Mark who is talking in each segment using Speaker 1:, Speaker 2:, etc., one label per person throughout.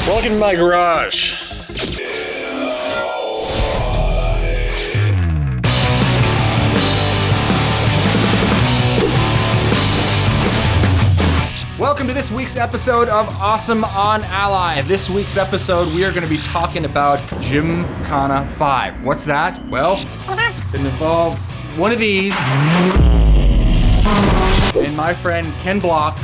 Speaker 1: Welcome to my garage. Welcome to this week's episode of Awesome on Alli. This week's episode, we are going to be talking about Gymkhana 5. What's that? Well, it involves one of these and my friend Ken Block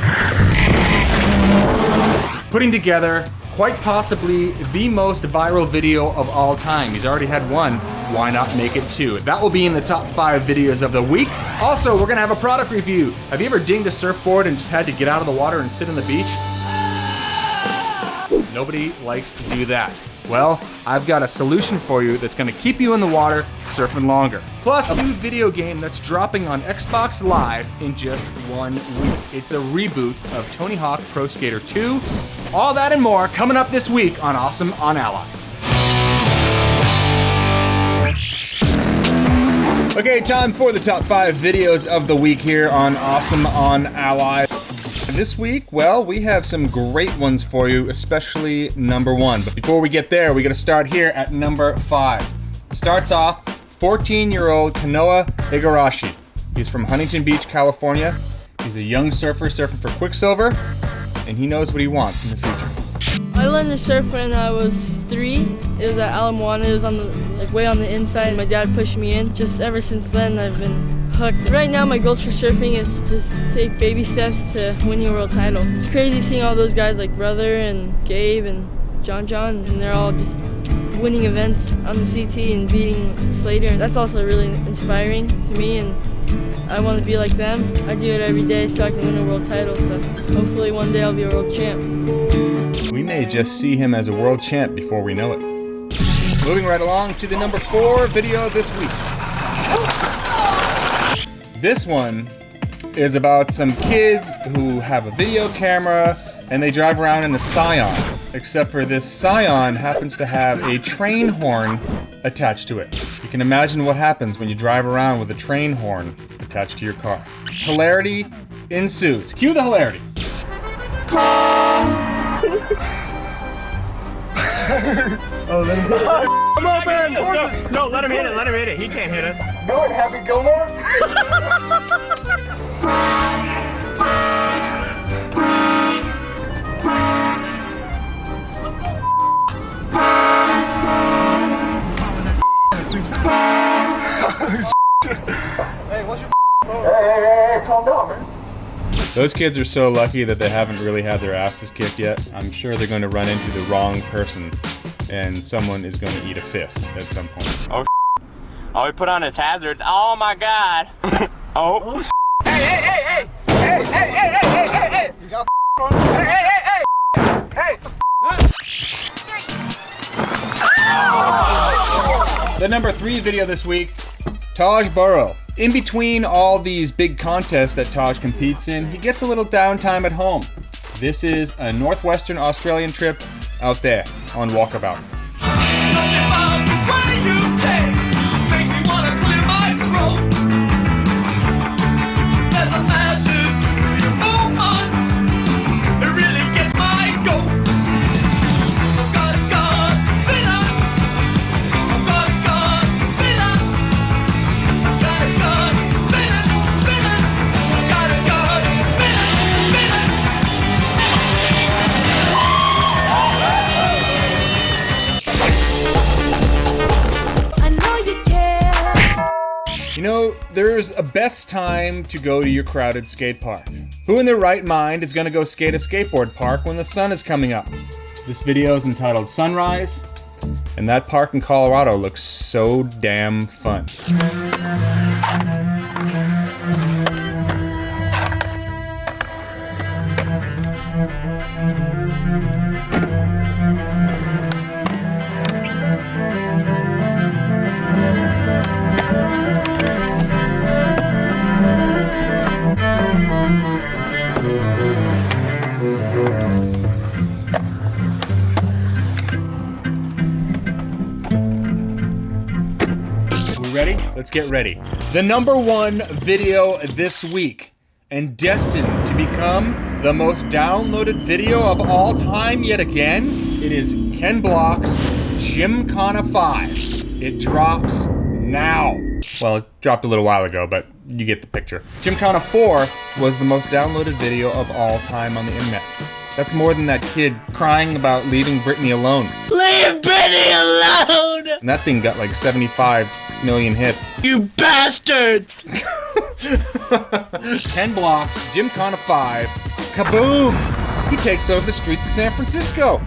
Speaker 1: putting together quite possibly the most viral video of all time. He's already had one, why not make it two? That will be in the top 5 videos of the week. Also, we're gonna have a product review. Have you ever dinged a surfboard and just had to get out of the water and sit on the beach? Nobody likes to do that. Well, I've got a solution for you that's gonna keep you in the water surfing longer. Plus, a new video game that's dropping on Xbox Live in just 1 week. It's a reboot of Tony Hawk Pro Skater 2. All that and more coming up this week on Awesome on Alli. Okay, time for the top 5 videos of the week here on Awesome on Alli. This week, well, we have some great ones for you, especially number 1. But before we get there, we gotta start here at number 5. Starts off 14-year-old Kanoa Igarashi. He's from Huntington Beach, California. He's a young surfer surfing for Quicksilver, and he knows what he wants in the future.
Speaker 2: I learned to surf when I was 3. It was at Alamoana. It was on the way on the inside. My dad pushed me in. Just ever since then, I've been hooked. Right now, my goals for surfing is just take baby steps to winning a world title. It's crazy seeing all those guys like Brother and Gabe and John, and they're all just winning events on the CT and beating Slater. That's also really inspiring to me, and I want to be like them. I do it every day so I can win a world title. So hopefully one day I'll be a world champ.
Speaker 1: We may just see him as a world champ before we know it. Moving right along to the number 4 video this week. This one is about some kids who have a video camera and they drive around in a Scion, except for this Scion happens to have a train horn attached to it. You can imagine what happens when you drive around with a train horn attached to your car. Hilarity ensues. Cue the hilarity.
Speaker 3: Oh, let him hit it. Come on, man.
Speaker 4: No, let him hit it. Let him hit it. He can't hit us.
Speaker 3: Go ahead, Happy Gilmore. Hey, what's your Hey, calm down, man.
Speaker 1: Those kids are so lucky that they haven't really had their asses kicked yet. I'm sure they're going to run into the wrong person and someone is going to eat a fist at some point.
Speaker 4: Oh, he put on his hazards. Oh my God. Oh. Hey.
Speaker 3: You got on. Hey.
Speaker 1: The number 3 video this week, Todd burrow. In between all these big contests that Todd competes in, he gets a little downtime at home. This is a northwestern Australian trip out there on walkabout. You know, there's a best time to go to your crowded skate park. Who in their right mind is gonna go skate a skateboard park when the sun is coming up? This video is entitled Sunrise, and that park in Colorado looks so damn fun. Ready? Let's get ready. The number 1 video this week, and destined to become the most downloaded video of all time yet again. It is Ken Block's Gymkhana 5. It drops now. Well, it dropped a little while ago, but you get the picture. Gymkhana 4 was the most downloaded video of all time on the internet. That's more than that kid crying about leaving Britney alone.
Speaker 5: Leave Britney alone!
Speaker 1: And that thing got like 75 million hits.
Speaker 5: You bastard!
Speaker 1: Ken Block's Gymkhana 5. Kaboom! He takes over the streets of San Francisco.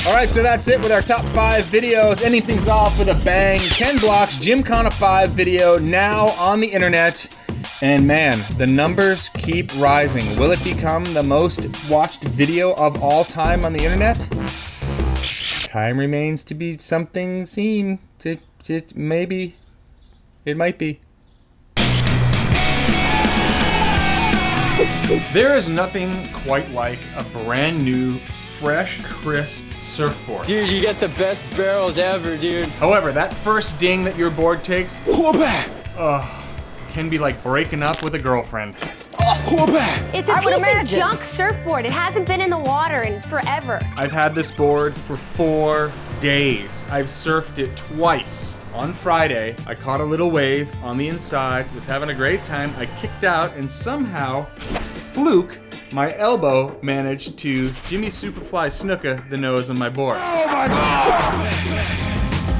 Speaker 1: Alright, so that's it with our top 5 videos. Ending things off with a bang. Ken Block's Gymkhana 5 video now on the internet. And man, the numbers keep rising. Will it become the most watched video of all time on the internet? Time remains to be something seen. Maybe. It might be. There is nothing quite like a brand new, fresh, crisp surfboard.
Speaker 4: Dude, you got the best barrels ever, dude.
Speaker 1: However, that first ding that your board takes can be like breaking up with a girlfriend.
Speaker 6: It's a piece of junk surfboard. It hasn't been in the water in forever.
Speaker 1: I've had this board for 4 days. I've surfed it twice. On Friday, I caught a little wave on the inside, was having a great time. I kicked out and somehow, fluke, my elbow managed to Jimmy Superfly snooker the nose on my board.
Speaker 5: Oh my God!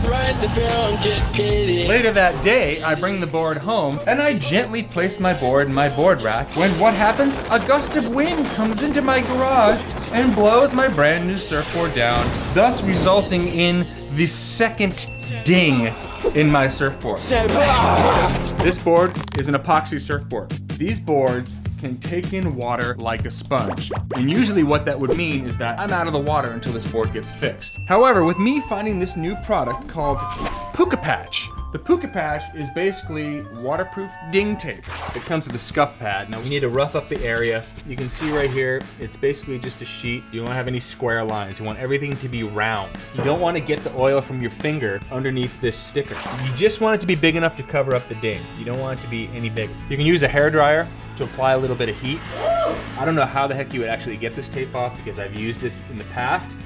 Speaker 5: Ride the barrel and get giddy.
Speaker 1: Later that day, I bring the board home and I gently place my board in my board rack when what happens? A gust of wind comes into my garage and blows my brand new surfboard down, thus resulting in the second ding in my surfboard. This board is an epoxy surfboard. These boards can take in water like a sponge. And usually what that would mean is that I'm out of the water until this board gets fixed. However, with me finding this new product called Puka Patch, the Puka Patch is basically waterproof ding tape. It comes with a scuff pad. Now we need to rough up the area. You can see right here, it's basically just a sheet. You don't have any square lines. You want everything to be round. You don't want to get the oil from your finger underneath this sticker. You just want it to be big enough to cover up the ding. You don't want it to be any bigger. You can use a hairdryer to apply a little bit of heat. I don't know how the heck you would actually get this tape off because I've used this in the past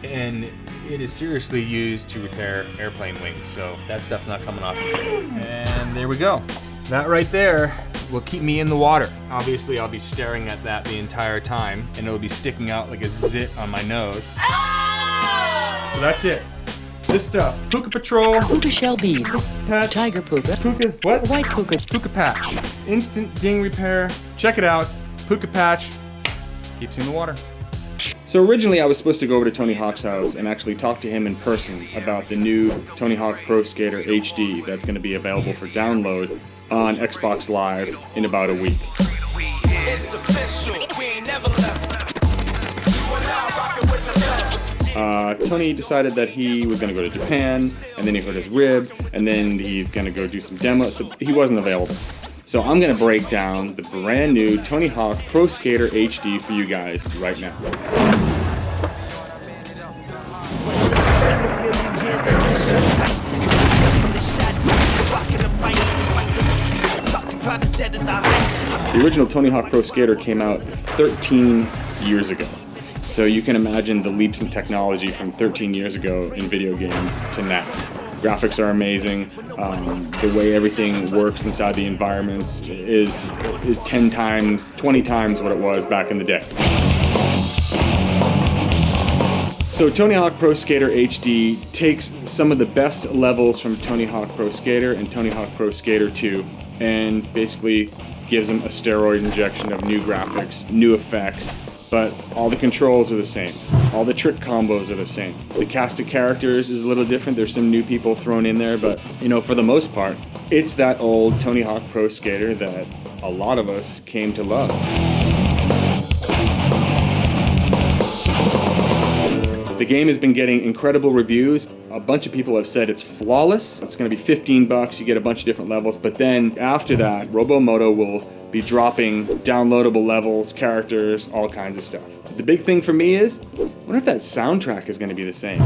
Speaker 1: and it is seriously used to repair airplane wings, so that stuff's not coming off. And there we go. That right there will keep me in the water. Obviously, I'll be staring at that the entire time, and it'll be sticking out like a zit on my nose. So that's it. This stuff, Puka Patrol,
Speaker 7: Puka shell beads,
Speaker 1: Patch,
Speaker 7: tiger puka,
Speaker 1: Puka, what?
Speaker 7: white puka,
Speaker 1: Puka Patch. Instant ding repair. Check it out. Puka Patch keeps you in the water. So originally I was supposed to go over to Tony Hawk's house and actually talk to him in person about the new Tony Hawk Pro Skater HD that's going to be available for download on Xbox Live in about a week. Tony decided that he was going to go to Japan, and then he hurt his rib, and then he's going to go do some demos, so he wasn't available. So I'm going to break down the brand new Tony Hawk Pro Skater HD for you guys right now. The original Tony Hawk Pro Skater came out 13 years ago. So you can imagine the leaps in technology from 13 years ago in video games to now. Graphics are amazing. The way everything works inside the environments is 10 times, 20 times what it was back in the day. So Tony Hawk Pro Skater HD takes some of the best levels from Tony Hawk Pro Skater and Tony Hawk Pro Skater 2 and basically gives them a steroid injection of new graphics, new effects, but all the controls are the same. All the trick combos are the same. The cast of characters is a little different. There's some new people thrown in there, but you know, for the most part, it's that old Tony Hawk Pro Skater that a lot of us came to love. The game has been getting incredible reviews. A bunch of people have said it's flawless. It's going to be $15. You get a bunch of different levels, but then after that, Robomoto will be dropping downloadable levels, characters, all kinds of stuff. The big thing for me is, I wonder if that soundtrack is going to be the same.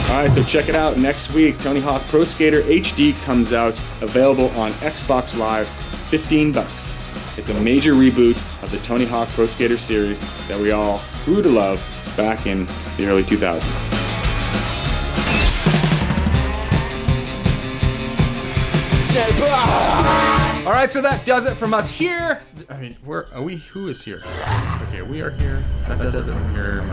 Speaker 1: Alright, so check it out. Next week, Tony Hawk Pro Skater HD comes out, available on Xbox Live, $15. It's a major reboot of the Tony Hawk Pro Skater series that we all grew to love back in the early 2000s. All right, so that does it from us here. I mean, where are we? Who is here? Okay, we are here. That does it from here.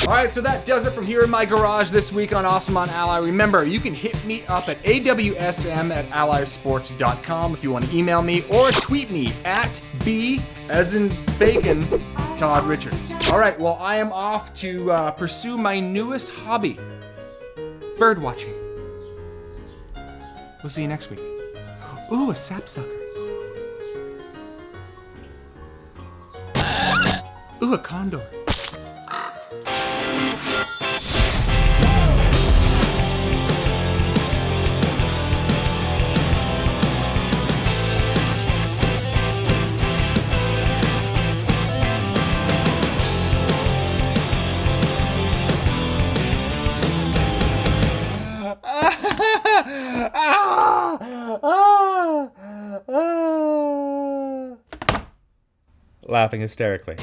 Speaker 1: All right, so that does it from here in my garage this week on Awesome on Ally. Remember, you can hit me up at AWSM@AlliSports.com if you want to email me or tweet me at B as in bacon, Todd Richards. All right, well, I am off to pursue my newest hobby, bird watching. We'll see you next week. Ooh, a sapsucker. Ooh, a condor. Laughing hysterically.